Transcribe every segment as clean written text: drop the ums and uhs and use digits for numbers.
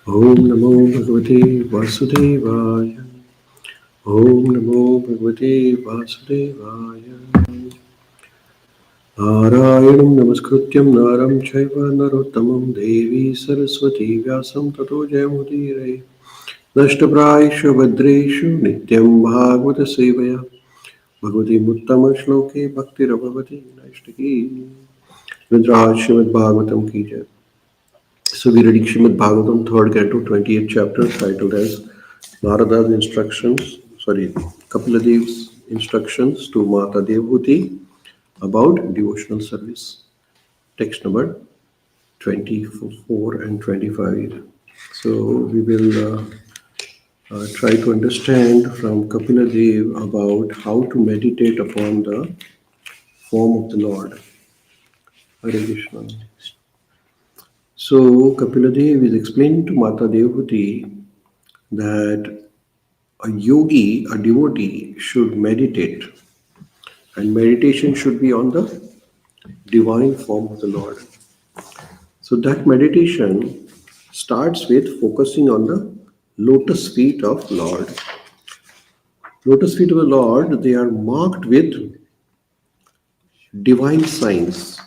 Om Namo Bhagavate Vasudevaya. Om Namo Bhagavate Vasudevaya. Narayanam Namaskrutyam Naram Chaiva Narottamam Devi Saraswati Vyasam Tato Jayamudire. Nashtapraishu Bhadreshu Nityam Bhagavata Sevaya. Bhagavati Muttama Shloke Bhakti Rabhavati Naishtaki. Rudraj Srimad Bhagavatam Ki Jai. So we read Srimad Bhagavatam, 3rd canto, 28th chapter, titled as Narada's instructions, Kapiladev's instructions to Mata Devhuti about devotional service. Text number 24 and 25. So we will try to understand from Kapiladev about how to meditate upon the form of the Lord. Hare Krishna. So Kapiladev is explaining to Mata Devhuti that a yogi, a devotee, should meditate, and meditation should be on the divine form of the Lord. So that meditation starts with focusing on the lotus feet of Lord. Lotus feet of the Lord, they are marked with divine signs.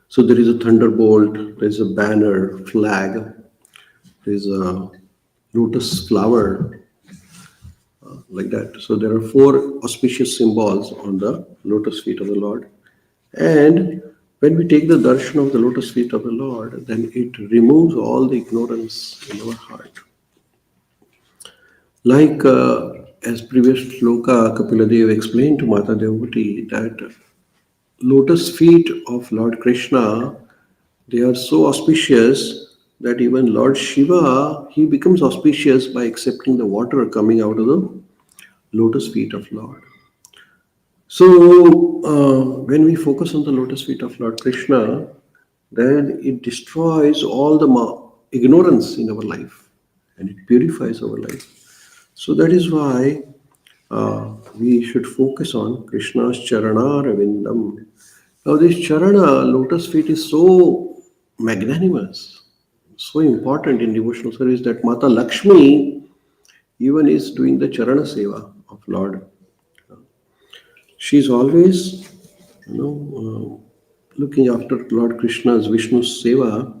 So there is a thunderbolt, there is a banner, flag, there is a lotus flower, like that. So there are four auspicious symbols on the lotus feet of the Lord. And when we take the darshan of the lotus feet of the Lord, then it removes all the ignorance in our heart. Like as previous shloka, Kapiladev explained to Mata Devhuti that lotus feet of Lord Krishna, they are so auspicious that even Lord Shiva, he becomes auspicious by accepting the water coming out of the lotus feet of Lord. So, when we focus on the lotus feet of Lord Krishna, then it destroys all the ignorance in our life and it purifies our life. So, that is why we should focus on Krishna's Charana Ravindam. Now, this Charana, lotus feet, is so magnanimous, so important in devotional service that Mata Lakshmi even is doing the Charana Seva of Lord. She's always, looking after Lord Krishna's Vishnu's seva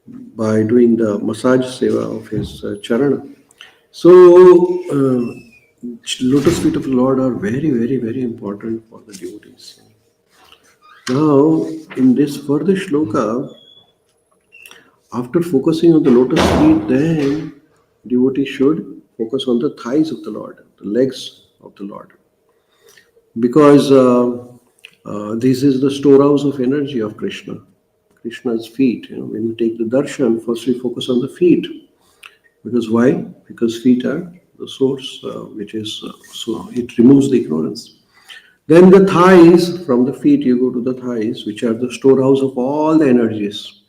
by doing the massage seva of his charana. So, lotus feet of the Lord are very, very, very important for the devotees. Now, in this further shloka, after focusing on the lotus feet, then devotee should focus on the thighs of the Lord, the legs of the Lord, because this is the storehouse of energy of Krishna. Krishna's feet. When you take the darshan, first we focus on the feet. Because why? Because feet are the source, which is so it removes the ignorance. Then the thighs, from the feet you go to the thighs, which are the storehouse of all the energies.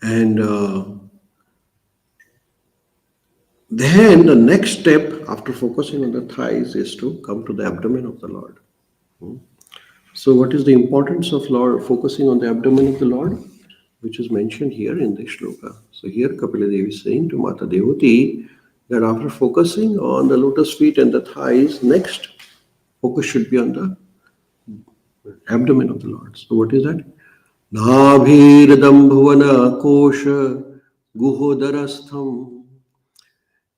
And then the next step after focusing on the thighs is to come to the abdomen of the Lord. So what is the importance of Lord focusing on the abdomen of the Lord? Which is mentioned here in this shloka. So here Kapila Devi is saying to Mata Devhuti that after focusing on the lotus feet and the thighs, next focus should be on the abdomen of the Lord. So what is that? Nabhiradam bhuvana kosha guhodarastham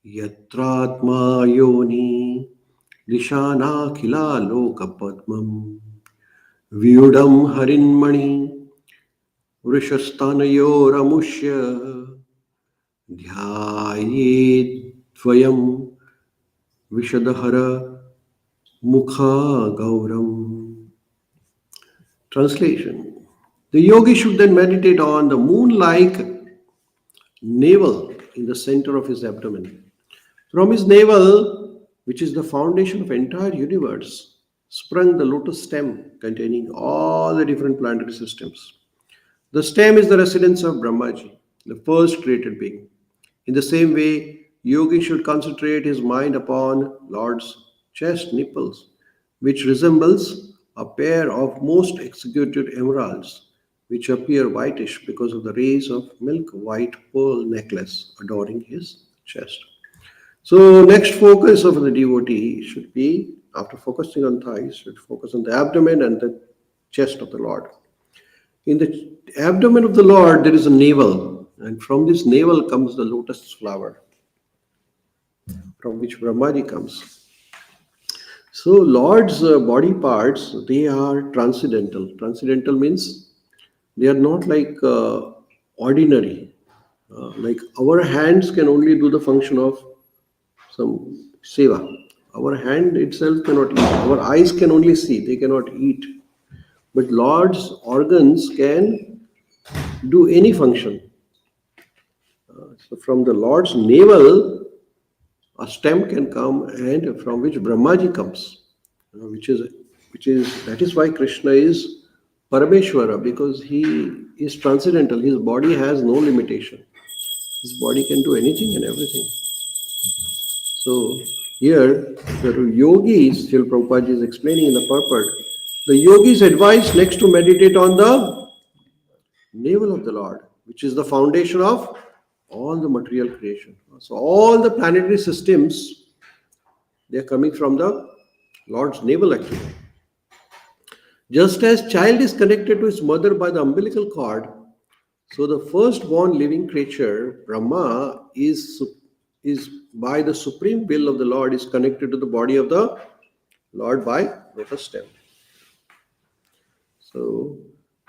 yatratma yoni dishana khila loka padmam vyudam harinmani Vrishastanayoramushya Dhyayedvayam Vishadahara Mukha Gauram. Translation. The yogi should then meditate on the moon-like navel in the center of his abdomen. From his navel, which is the foundation of entire universe, sprung the lotus stem containing all the different planetary systems. The stem is the residence of Brahmaji, the first created being. In the same way, yogi should concentrate his mind upon Lord's chest nipples, which resembles a pair of most executed emeralds, which appear whitish because of the rays of milk white pearl necklace adorning his chest. So next focus of the devotee should be, after focusing on thighs, should focus on the abdomen and the chest of the Lord. In the abdomen of the Lord, there is a navel, and from this navel comes the lotus flower, from which Brahmaji comes. So Lord's body parts, they are transcendental. Transcendental means they are not like ordinary. Like our hands can only do the function of some seva. Our hand itself cannot eat. Our eyes can only see, they cannot eat. But Lord's organs can do any function. So from the Lord's navel, a stem can come, and from which Brahmaji comes, which is that is why Krishna is Parameshwara, because he is transcendental. His body has no limitation. His body can do anything and everything. So here the yogis, Srila Prabhupada is explaining in the purport, the yogis advise next to meditate on the navel of the Lord, which is the foundation of all the material creation. So all the planetary systems, they are coming from the Lord's navel actually. Just as child is connected to his mother by the umbilical cord, so the firstborn living creature, Brahma, is by the supreme will of the Lord is connected to the body of the Lord by lotus stem. So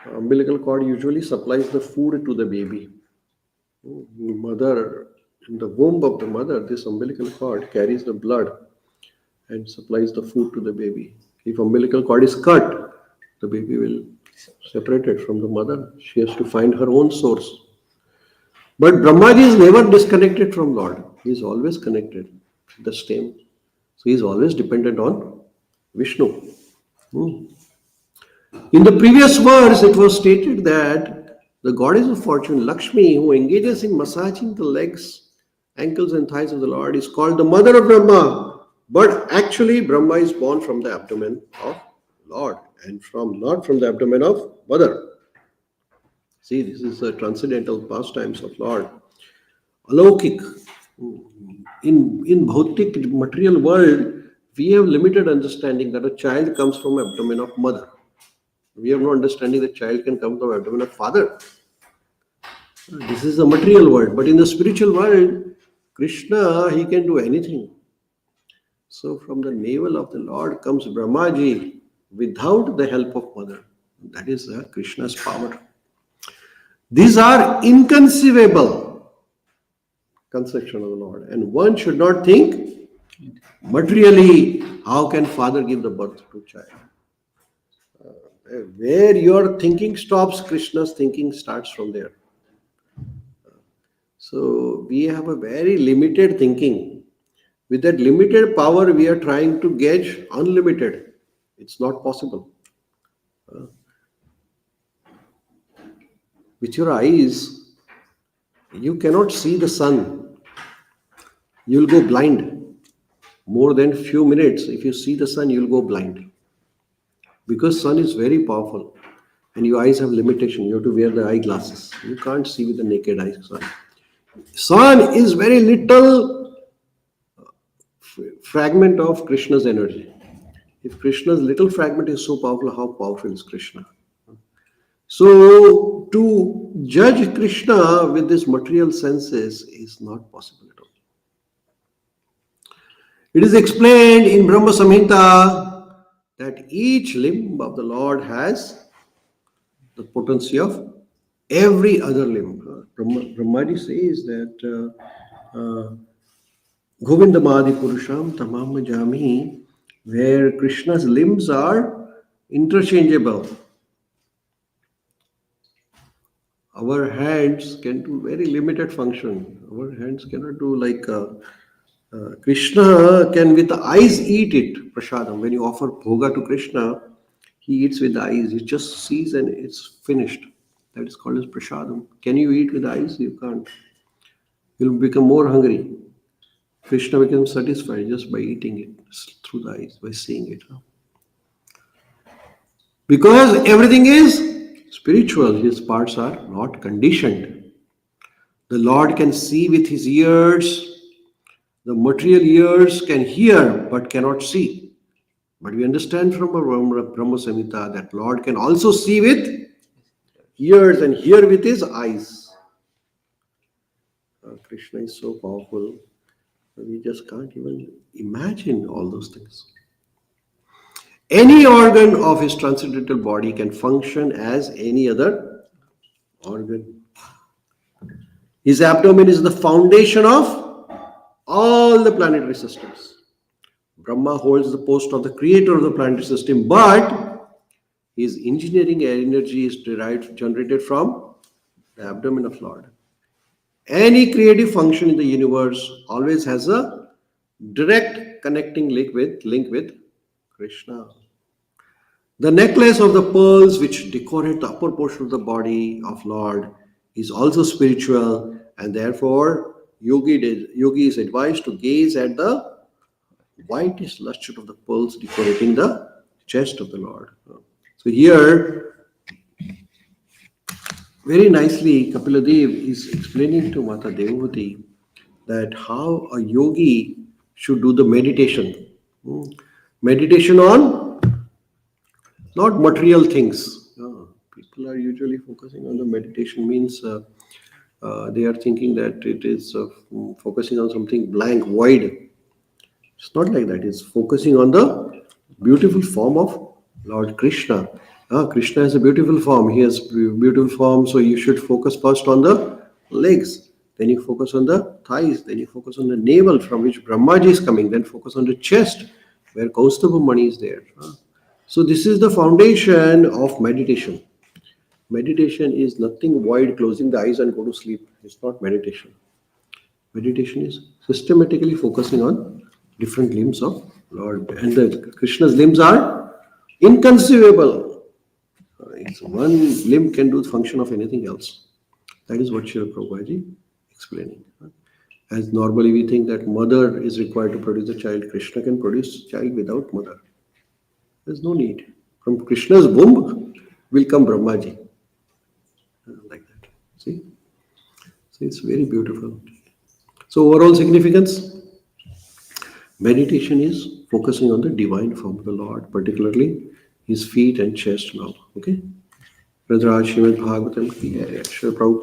umbilical cord usually supplies the food to the baby. Mother, in the womb of the mother, this umbilical cord carries the blood and supplies the food to the baby. If umbilical cord is cut, the baby will separated from the mother. She has to find her own source. But Brahmaji is never disconnected from Lord. He is always connected. The same. So he is always dependent on Vishnu. In the previous verse, it was stated that the goddess of fortune, Lakshmi, who engages in massaging the legs, ankles, and thighs of the Lord, is called the mother of Brahma. But actually, Brahma is born from the abdomen of Lord and not from the abdomen of mother. See, this is the transcendental pastimes of Lord. Alaukik. In bhautik material world, we have limited understanding that a child comes from abdomen of mother. We have no understanding that child can come from abdomen of father. This is the material world. But in the spiritual world, Krishna, he can do anything. So from the navel of the Lord comes Brahmaji without the help of mother. That is Krishna's power. These are inconceivable conception of the Lord. And one should not think materially, how can father give the birth to child? Where your thinking stops, Krishna's thinking starts from there. So we have a very limited thinking. With that limited power, we are trying to gauge unlimited. It's not possible. With your eyes, you cannot see the sun. You'll go blind. More than few minutes, if you see the sun, you'll go blind. Because sun is very powerful and your eyes have limitation. You have to wear the eyeglasses. You can't see with the naked eye. Sun is very little fragment of Krishna's energy. If Krishna's little fragment is so powerful, how powerful is Krishna? So to judge Krishna with this material senses is not possible at all. It is explained in Brahma Samhita that each limb of the Lord has the potency of every other limb. Brahmaji says that Govindamadi Purusham Tamam Jami, where Krishna's limbs are interchangeable. Our hands can do very limited function. Our hands cannot do like Krishna can with the eyes eat it. Prashadam. When you offer bhoga to Krishna, he eats with the eyes. He just sees and it's finished. That is called as prashadam. Can you eat with the eyes? You can't. You'll become more hungry. Krishna becomes satisfied just by eating it through the eyes, by seeing it. Because everything is spiritual, his parts are not conditioned. The Lord can see with his ears, the material ears can hear but cannot see. But we understand from our Brahma Samhita that Lord can also see with ears and hear with his eyes. Krishna is so powerful, we just can't even imagine all those things. Any organ of his transcendental body can function as any other organ. His abdomen is the foundation of all the planetary systems. Brahma holds the post of the creator of the planetary system, but his engineering energy is generated from the abdomen of Lord. Any creative function in the universe always has a direct connecting link with Krishna. The necklace of the pearls which decorate the upper portion of the body of Lord is also spiritual, and therefore yogi is advised to gaze at the whitish luster of the pearls decorating the chest of the Lord. So here, very nicely, Kapila Dev is explaining to Mata Devavati that how a yogi should do the meditation. Meditation on not material things. People are usually focusing on the meditation means they are thinking that it is focusing on something blank, void. It's not like that. It's focusing on the beautiful form of Lord Krishna. Krishna has a beautiful form. He has beautiful form, so you should focus first on the legs. Then you focus on the thighs. Then you focus on the navel from which Brahmaji is coming. Then focus on the chest where Kaustubha Mani is there. So this is the foundation of meditation. Meditation is nothing void, closing the eyes and go to sleep. It's not meditation. Meditation is systematically focusing on different limbs of Lord. And the Krishna's limbs are inconceivable. It's one limb can do the function of anything else. That is what Srila Prabhupada explaining. As normally we think that mother is required to produce a child, Krishna can produce a child without mother. There's no need. From Krishna's womb will come Brahmaji. Like that. See? So it's very beautiful. So overall significance, meditation is focusing on the divine form of the Lord, particularly his feet and chest now. Okay? Rudraj Srimad Bhagavatam ki hai. Srila Prabhupada